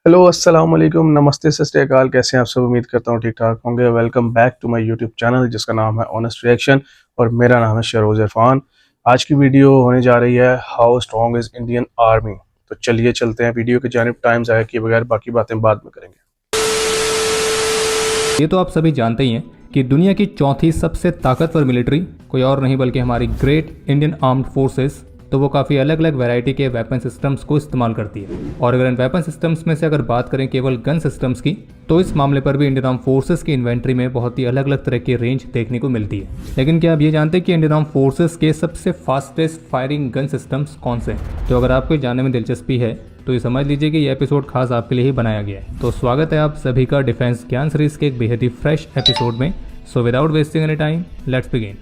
Hello अस्सलाम वालेकुम, नमस्ते, सत श्री अकाल। कैसे हैं आप सब? उम्मीद करता हूँ ठीक ठाक होंगे। Welcome back to my YouTube channel जिसका नाम है ऑनेस्ट रिएक्शन और मेरा नाम है शरोज इरफान। आज की वीडियो होने जा रही है how strong is Indian army. तो चलिए चलते हैं वीडियो की जानिब। टाइम ज़ाया किए बगैर बाकी बातें बाद में करेंगे। ये तो आप सभी जानते ही हैं कि दुनिया की चौथी सबसे ताकतवर मिलिट्री कोई और नहीं बल्कि हमारी ग्रेट इंडियन आर्म्ड फोर्सेस। तो वो काफ़ी अलग अलग वैरायटी के वेपन सिस्टम्स को इस्तेमाल करती है। और अगर इन वेपन सिस्टम्स में से अगर बात करें केवल गन सिस्टम्स की, तो इस मामले पर भी इंडियन आर्म फोर्सेस की इन्वेंट्री में बहुत ही अलग अलग तरह की रेंज देखने को मिलती है। लेकिन क्या आप ये जानते हैं कि इंडियन आर्म फोर्सेस के सबसे फास्टेस्ट फायरिंग गन सिस्टम्स कौन से हैं? तो अगर आपको जानने में दिलचस्पी है तो ये समझ लीजिए कि ये एपिसोड खास आपके लिए ही बनाया गया है। तो स्वागत है आप सभी का डिफेंस ज्ञान सीरीज के एक बेहद ही फ्रेश एपिसोड में। So without wasting any time let's begin.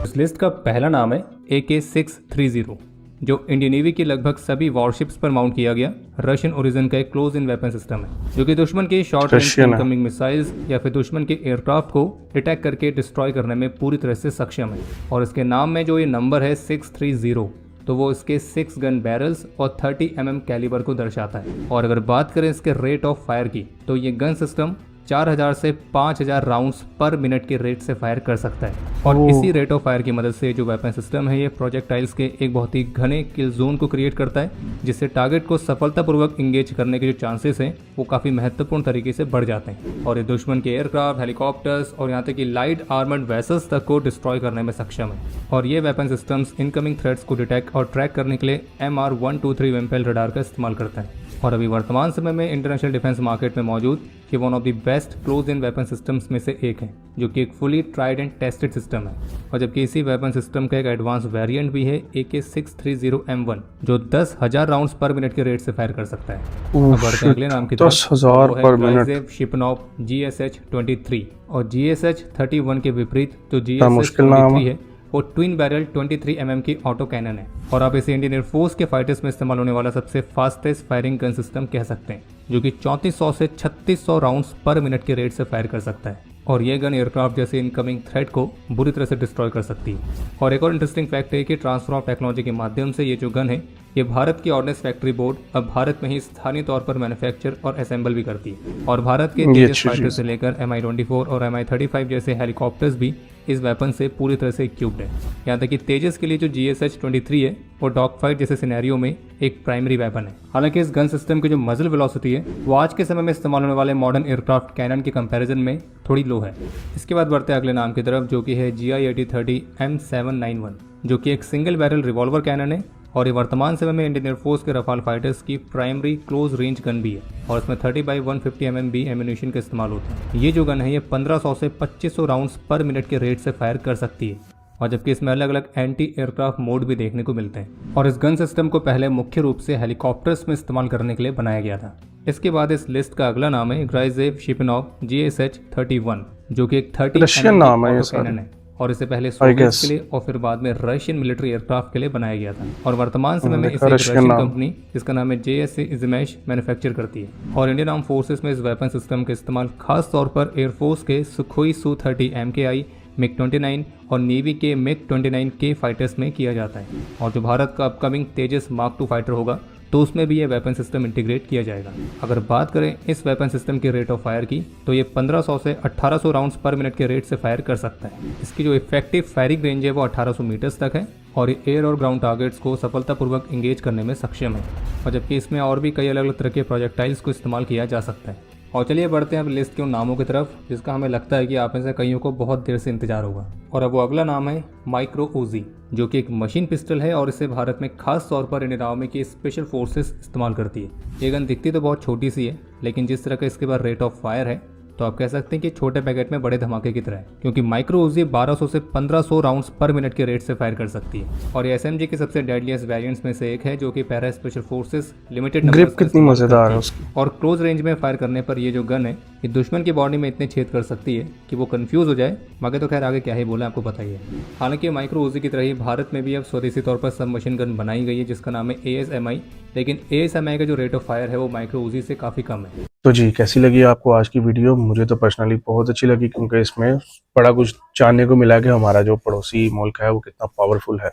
इस लिस्ट का पहला नाम है AK-630, जो इंडियन नेवी की लगभग सभी वॉरशिप्स पर माउंट किया गया रशियन ओरिजिन का एक क्लोज इन वेपन सिस्टम है, जो कि दुश्मन के शॉर्ट रेंज इनकमिंग मिसाइल्स या फिर दुश्मन के एयरक्राफ्ट को डिटेक्ट करके डिस्ट्रॉय करने में पूरी तरह से सक्षम है। और इसके नाम में जो ये नंबर है 630, तो वो इसके 6 गन बैरल्स और 30 mm कैलिबर को दर्शाता है। और अगर बात करें इसके रेट ऑफ फायर की, तो ये गन सिस्टम 4000 से 5000 राउंड्स पर मिनट के रेट से फायर कर सकता है। और इसी रेट ऑफ फायर की मदद से जो वेपन सिस्टम है ये प्रोजेक्टाइल्स के एक बहुत ही घने किल जोन को क्रिएट करता है, जिससे टारगेट को सफलतापूर्वक इंगेज करने के जो चांसेस हैं वो काफ़ी महत्वपूर्ण तरीके से बढ़ जाते हैं। और ये दुश्मन के एयरक्राफ्ट, हेलीकॉप्टर्स और यहाँ तक कि लाइट आर्मर्ड वेसल्स तक को डिस्ट्रॉय करने में सक्षम है। और ये वेपन सिस्टम्स इनकमिंग थ्रेट्स को डिटेक्ट और ट्रैक करने के लिए MR123 वेम्पेल रडार का इस्तेमाल करता है। और अभी वर्तमान समय में इंटरनेशनल डिफेंस मार्केट में मौजूद ये one of the best close in weapon systems में से एक है, जो कि एक fully tried and tested system है। और जबकि इसी वेपन सिस्टम का एक एडवांस वेरिएंट भी है AK-630M1, जो 10,000 राउंड्स पर मिनट के रेट से फायर कर सकता है। अब बढ़ते हैं अगले नाम की तरफ। 10,000 पर मिनट। शिपनॉव GSH-23 और GSH-31 के विपरीत जो मुश्किल नाम GSH-23 है वो ट्विन बैरल 23 mm की ऑटो कैनन है। और आप इसे इंडियन एयरफोर्स के फाइटर्स में इस्तेमाल होने वाला सबसे फास्टेस्ट फायरिंग गन सिस्टम कह सकते हैं, जो कि 3400 से 3600 राउंड्स पर मिनट के रेट से फायर कर सकता है। और ये गन एयरक्राफ्ट जैसे इनकमिंग थ्रेट को बुरी तरह से डिस्ट्रॉय कर सकती है। और एक और इंटरेस्टिंग फैक्ट है कि ट्रांसफर ऑफ टेक्नोलॉजी के माध्यम से ये जो गन है ये भारत की ऑर्डिनेंस फैक्ट्री बोर्ड अब भारत में ही स्थानीय तौर पर मैन्युफैक्चर और असेंबल भी करती है। और भारत के तेजस फाइटर से लेकर MI-24 और MI-35 जैसे हेलीकॉप्टर्स भी इस वेपन से पूरी तरह से इक्विप्ड है। यहाँ तक कि तेजस के लिए जो GSH-23 है वो डॉग फाइट जैसे सिनेरियो में एक प्राइमरी वेपन है। हालांकि इस गन सिस्टम की जो मजल वेलोसिटी है वो आज के समय में इस्तेमाल होने वाले मॉडर्न एयरक्राफ्ट कैनन के कंपैरिजन में थोड़ी लो है। इसके बाद बढ़ते हैं अगले नाम की तरफ, जो कि है GI-8030 M791, जो कि एक सिंगल बैरल रिवॉल्वर कैनन है। और ये वर्तमान समय में इंडियन एयरफोर्स के रफाल फाइटर्स की प्राइमरी क्लोज रेंज गन भी है। और इसमें 30x150 mm भी एम्यूनेशन का इस्तेमाल होता है। ये जो गन है ये 1500 से 2500 राउंड्स पर मिनट के रेट से फायर कर सकती है। और जबकि इसमें अलग अलग एंटी एयरक्राफ्ट मोड भी देखने को मिलते हैं। और इस गन सिस्टम को पहले मुख्य रूप से हेलीकॉप्टर्स में इस्तेमाल करने के लिए बनाया गया था। इसके बाद इस लिस्ट का अगला नाम है ग्राइजेव शिपनॉव GSH-31, जो कि एक 30 mm कैनन है। और इसे पहले सोवियत के लिए और फिर बाद में रशियन मिलिट्री एयरक्राफ्ट के लिए बनाया गया था। और वर्तमान समय में इसे रशियन कंपनी जिसका नाम है JSC Izhmash मैन्युफैक्चर करती है। और इंडियन आर्म फोर्सेस में इस वेपन सिस्टम का इस्तेमाल खास तौर पर एयरफोर्स के सुखोई Su-30 MKI, MiG-29 और नेवी के MiG-29K फाइटर्स में किया जाता है। और जो भारत का अपकमिंग तेजस Mark II फाइटर होगा तो उसमें भी ये वेपन सिस्टम इंटीग्रेट किया जाएगा। अगर बात करें इस वेपन सिस्टम की रेट ऑफ फायर की, तो ये 1500 से 1800 राउंड्स पर मिनट के रेट से फायर कर सकता है। इसकी जो इफेक्टिव फायरिंग रेंज है वो 1800 मीटर्स तक है। और ये एयर और ग्राउंड टारगेट्स को सफलतापूर्वक इंगेज करने में सक्षम है। और जबकि इसमें और भी कई अलग अलग तरह के प्रोजेक्टाइल्स को इस्तेमाल किया जा सकता है। और चलिए बढ़ते हैं अब लिस्ट के उन नामों की तरफ जिसका हमें लगता है कि आप में से कईयों को बहुत देर से इंतजार होगा। और अब वो अगला नाम है माइक्रो उजी, जो कि एक मशीन पिस्टल है। और इसे भारत में खास तौर पर इंडियन आर्मी की स्पेशल फोर्सेस इस्तेमाल करती है। ये गन दिखती तो बहुत छोटी सी है, लेकिन जिस तरह का इसके बाद रेट ऑफ फायर है तो आप कह सकते हैं कि छोटे पैकेट में बड़े धमाके की तरह है, क्योंकि माइक्रो उजी 1200 से 1500 राउंड्स पर मिनट के रेट से फायर कर सकती है। और ये SMG के सबसे डेडलीस्ट वेरिएंट्स में से एक है, जो कि para special forces limited grip कितनी मजेदार है उसकी। और क्लोज रेंज में फायर करने पर ये जो गन है ये दुश्मन की बॉडी में इतने छेद कर सकती है कि वो कंफ्यूज हो जाए। मगर तो खैर आगे क्या ही बोला आपको पता ही है। हालांकि माइक्रो उजी की तरह ही भारत में भी अब स्वदेशी तौर पर सब मशीन गन बनाई गई है जिसका नाम है ASMI। लेकिन ASMI का जो रेट ऑफ फायर है वो माइक्रो उजी से काफ़ी कम है। तो जी, कैसी लगी आपको आज की वीडियो? मुझे तो पर्सनली बहुत अच्छी लगी, क्योंकि इसमें बड़ा कुछ जानने को मिला कि हमारा जो पड़ोसी मुल्क है वो कितना पावरफुल है।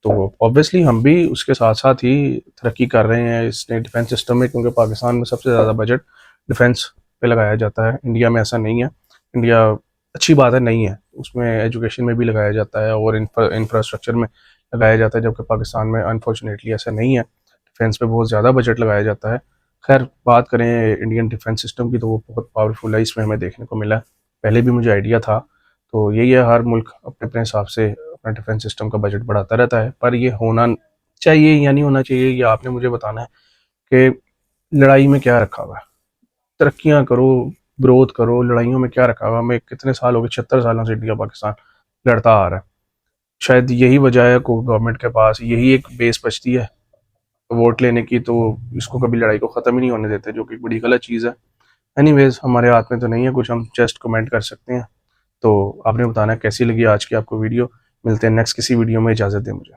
तो ऑब्वियसली हम भी उसके साथ साथ ही तरक्की कर रहे हैं इस डिफेंस सिस्टम में, क्योंकि पाकिस्तान में सबसे ज़्यादा बजट डिफेंस पे लगाया जाता है। इंडिया में ऐसा नहीं है। इंडिया अच्छी बात है नहीं है, उसमें एजुकेशन में भी लगाया जाता है और इंफ्रास्ट्रक्चर में लगाया जाता है, जबकि पाकिस्तान में अनफॉर्चुनेटली ऐसा नहीं है। डिफेंस पे बहुत ज़्यादा बजट लगाया जाता है। खैर, बात करें इंडियन डिफेंस सिस्टम की तो वो बहुत पावरफुल है, इसमें हमें देखने को मिला है। पहले भी मुझे आइडिया था। तो यही है, हर मुल्क अपने अपने हिसाब से अपना डिफेंस सिस्टम का बजट बढ़ाता रहता है, पर ये होना चाहिए या नहीं होना चाहिए ये आपने मुझे बताना है कि लड़ाई में क्या रखा हुआ है। तरक्कियां करो, ग्रोथ करो, लड़ाइयों में क्या रखा हुआ है। हमें कितने साल हो गए, 76 सालों से इंडिया पाकिस्तान लड़ता आ रहा है। शायद यही वजह है को गवर्नमेंट के पास यही एक बेस बचती है वोट लेने की, तो इसको कभी लड़ाई को ख़त्म ही नहीं होने देते, जो कि बड़ी गलत चीज़ है। एनीवेज, हमारे हाथ में तो नहीं है कुछ, हम जस्ट कमेंट कर सकते हैं। तो आपने बताना कैसी लगी आज की आपको वीडियो। मिलते हैं नेक्स्ट किसी वीडियो में, इजाज़त दें मुझे।